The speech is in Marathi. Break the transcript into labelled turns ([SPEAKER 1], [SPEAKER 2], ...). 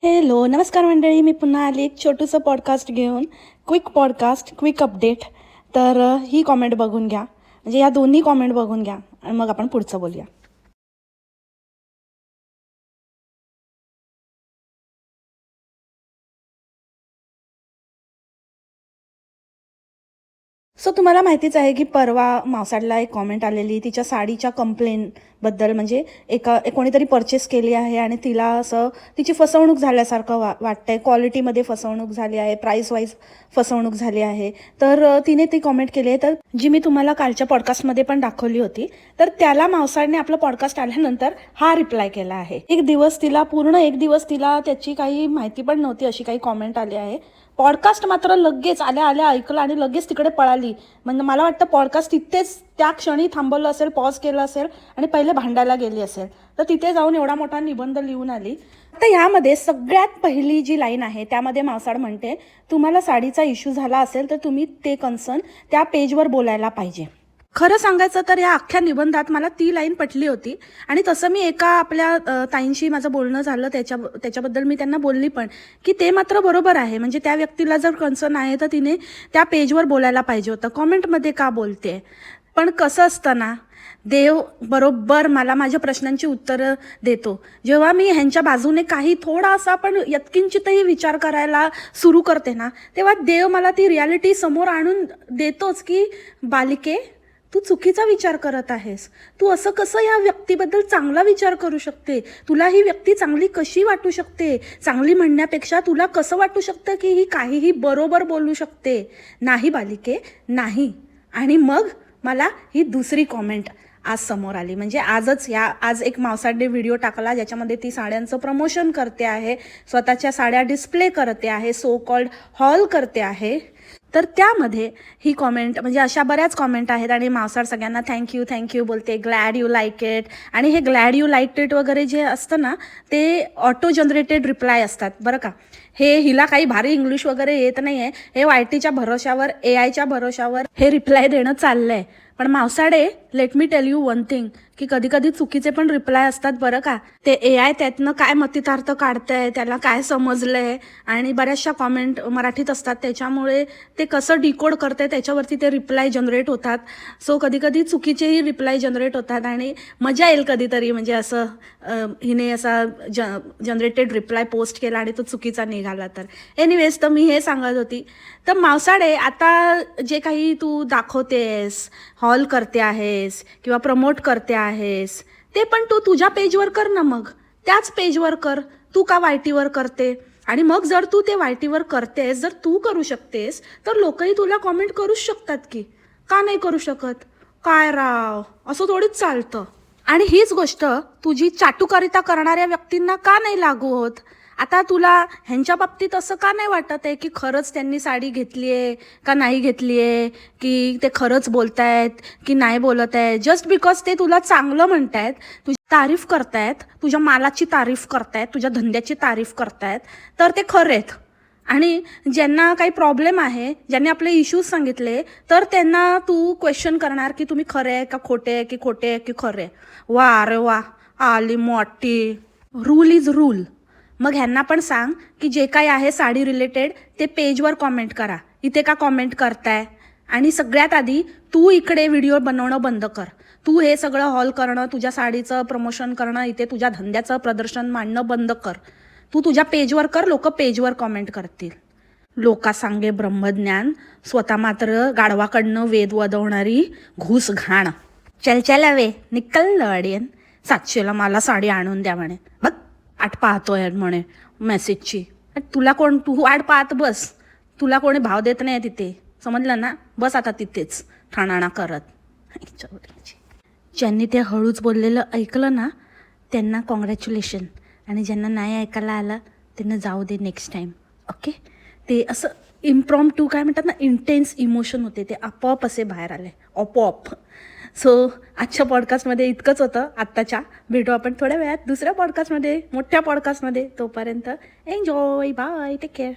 [SPEAKER 1] हॅलो, नमस्कार मंडळी. मी पुन्हा आली एक छोटंसं पॉडकास्ट घेऊन. Quick podcast, quick update. तर ही कॉमेंट बघून घ्या, म्हणजे या दोन्ही कॉमेंट बघून घ्या आणि मग आपण पुढचं बोलूया. सो तुम्हाला माहितीच आहे की परवा मावसाडला एक कॉमेंट आलेली तिच्या साडीच्या कंप्लेनबद्दल. म्हणजे कोणीतरी परचेस केली आहे आणि तिला असं तिची फसवणूक झाल्यासारखं वाटतंय. क्वालिटीमध्ये फसवणूक झाली आहे, प्राईस वाईज फसवणूक झाली आहे. तर तिने ती कॉमेंट केली आहे, तर जी मी तुम्हाला कालच्या पॉडकास्टमध्ये पण दाखवली होती. तर त्याला मावसाडने आपलं पॉडकास्ट आल्यानंतर हा रिप्लाय केला आहे. पूर्ण एक दिवस तिला त्याची काही माहिती पण नव्हती, अशी काही कॉमेंट आली आहे. पॉडकास्ट मात्र लगेच आल्या आल्या ऐकलं आणि लगेच तिकडे पळाली. म्हणजे मला वाटतं पॉडकास्ट तिथेच त्या क्षणी थांबवलं असेल, पॉज केलं असेल आणि पहिले भांडायला गेली असेल. तर तिथे जाऊन एवढा मोठा निबंध लिहून आली. आता यामध्ये सगळ्यात पहिली जी लाईन आहे त्यामध्ये मावसाड म्हणते, तुम्हाला साडीचा इश्यू झाला असेल तर तुम्ही ते कन्सर्न त्या पेजवर बोलायला पाहिजे. खरं सांगायचं तर या अख्ख्या निबंधात मला ती लाईन पटली होती. आणि तसं मी एका आपल्या ताईंशी माझं बोलणं झालं, त्याच्याबद्दल मी त्यांना बोलली पण, की ते मात्र बरोबर आहे. म्हणजे त्या व्यक्तीला जर कन्सर्न आहे तर तिने त्या पेजवर बोलायला पाहिजे होतं, कॉमेंटमध्ये का बोलते. पण कसं असतं ना, देव बरोबर मला माझ्या प्रश्नांची उत्तरं देतो. जेव्हा मी ह्यांच्या बाजूने काही थोडासा पण यत्किंचितही विचार करायला सुरू करते ना, तेव्हा देव मला ती रियालिटी समोर आणून देतोच, की बालिके, तू चुकीचा विचार करत आहेस. तू असं कसं या व्यक्तीबद्दल चांगला विचार करू शकते. तुला ही व्यक्ती चांगली कशी वाटू शकते. चांगली म्हणण्यापेक्षा तुला कसं वाटू शकतं की ही काहीही बरोबर बोलू शकते. नाही बालिके, नाही. आणि मग मला ही दुसरी कॉमेंट आज समोर आली. म्हणजे आज एक मावसाडे व्हिडिओ टाकला ज्याच्यामध्ये ती साड्यांचं प्रमोशन करते आहे, स्वतःच्या साड्या डिस्प्ले करते आहे, सो कॉल्ड हॉल करते आहे. तर त्यामध्ये ही कॉमेंट, म्हणजे अशा बऱ्याच कॉमेंट आहेत आणि मावसाड सगळ्यांना थँक्यू बोलते, ग्लॅड यू लाईक इट. आणि हे ग्लॅड यू लाईक इट वगैरे जे असतं ना, ते ऑटो जनरेटेड रिप्लाय असतात बरं का. हे हिला काही भारी इंग्लिश वगैरे येत नाही आहे. हे वायटीच्या भरोशावर, AIच्या भरोशावर हे रिप्लाय देणं चाललंय. पण मावसाडे, let me tell you one thing, की कधी कधी चुकीचे पण रिप्लाय असतात बरं का. ते AI त्यातनं काय मतितार्थ काढतंय, त्याला काय समजलंय, आणि बऱ्याचशा कॉमेंट मराठीत असतात, त्याच्यामुळे ते कसं डिकोड करतंय त्याच्यावरती ते रिप्लाय जनरेट होतात. सो कधी कधी चुकीचेही रिप्लाय जनरेट होतात आणि मजा येईल कधीतरी. म्हणजे असं हिने असा जनरेटेड रिप्लाय पोस्ट केला आणि तो चुकीचा निघाला तर. एनिवेज, तर मी हे सांगत होती, तर मावसाडे, आता जे काही तू दाखवतेस, हॉल करते आहेस किंवा प्रमोट करते आहेस, ते पण तू तुझ्या पेजवर कर ना. मग त्याच पेजवर कर. तू का वायटीवर करते? आणि मग जर तू ते वायटीवर करतेस, जर तू करू शकतेस, तर लोकही तुला कॉमेंट करूच शकतात की. का नाही करू शकत? काय राव, असं थोडीच चालतं. आणि हीच गोष्ट तुझी चाटुकारिता करणाऱ्या व्यक्तींना का नाही लागू होत? आता तुला ह्यांच्या बाबतीत असं का नाही वाटत आहे की खरंच त्यांनी साडी घेतली आहे का नाही घेतली आहे, की ते खरंच बोलतायत की नाही बोलत आहे? जस्ट बिकॉज ते तुला चांगलं म्हणतायत, तुझी तारीफ करतायत, तुझ्या मालाची तारीफ करतायत, तुझ्या धंद्याची तारीफ करतायत, तर ते खरे आहेत. आणि ज्यांना काही प्रॉब्लेम आहे, ज्यांनी आपले इश्यूज सांगितले, तर त्यांना तू क्वेश्चन करणार की तुम्ही खरे आहे का खोटे आहे, की खोटे आहे की खरे. वा अरे वा, आली मोठी. Rule is rule. मग ह्यांना पण सांग की जे काही आहे साडी रिलेटेड ते पेजवर कॉमेंट करा. इथे का कॉमेंट करताय? आणि सगळ्यात आधी तू इकडे व्हिडिओ बनवणं बंद कर. तू हे सगळं हॉल करणं, तुझ्या साडीचं प्रमोशन करणं, इथे तुझ्या धंद्याचं प्रदर्शन मांडणं बंद कर. तू तुझ्या पेजवर कर, लोक पेजवर कॉमेंट करतील. लोका सांगे ब्रह्मज्ञान, स्वतः मात्र गाढवाकडनं वेद वदवणारी घुस घाण. चल चल हवे निकल लढेन. 700ला मला साडी आणून द्या म्हणे. बघ, आठ पाहतोय म्हणे मेसेजची. तू आठ पाहत बस. तुला कोणी भाव देत नाही तिथे, समजलं ना. बस आता तिथेच ठाणाणा करत. ज्यांनी ते हळूच बोललेलं ऐकलं ना, त्यांना कॉंग्रॅच्युलेशन. आणि ज्यांना नाही ऐकायला आलं त्यांना जाऊ दे नेक्स्ट टाईम. ओके. ते असं इम्प्रॉम्प्टू काय म्हणतात ना, इंटेन्स इमोशन होते, ते आपोआप असे बाहेर आले, आपोआप. सो आजच्या पॉडकास्टमध्ये इतकंच होतं आत्ताच्या. भेटू आपण थोड्या वेळात दुसऱ्या पॉडकास्टमध्ये, मोठ्या पॉडकास्टमध्ये. तोपर्यंत एन्जॉय, बाय, टेक केअर.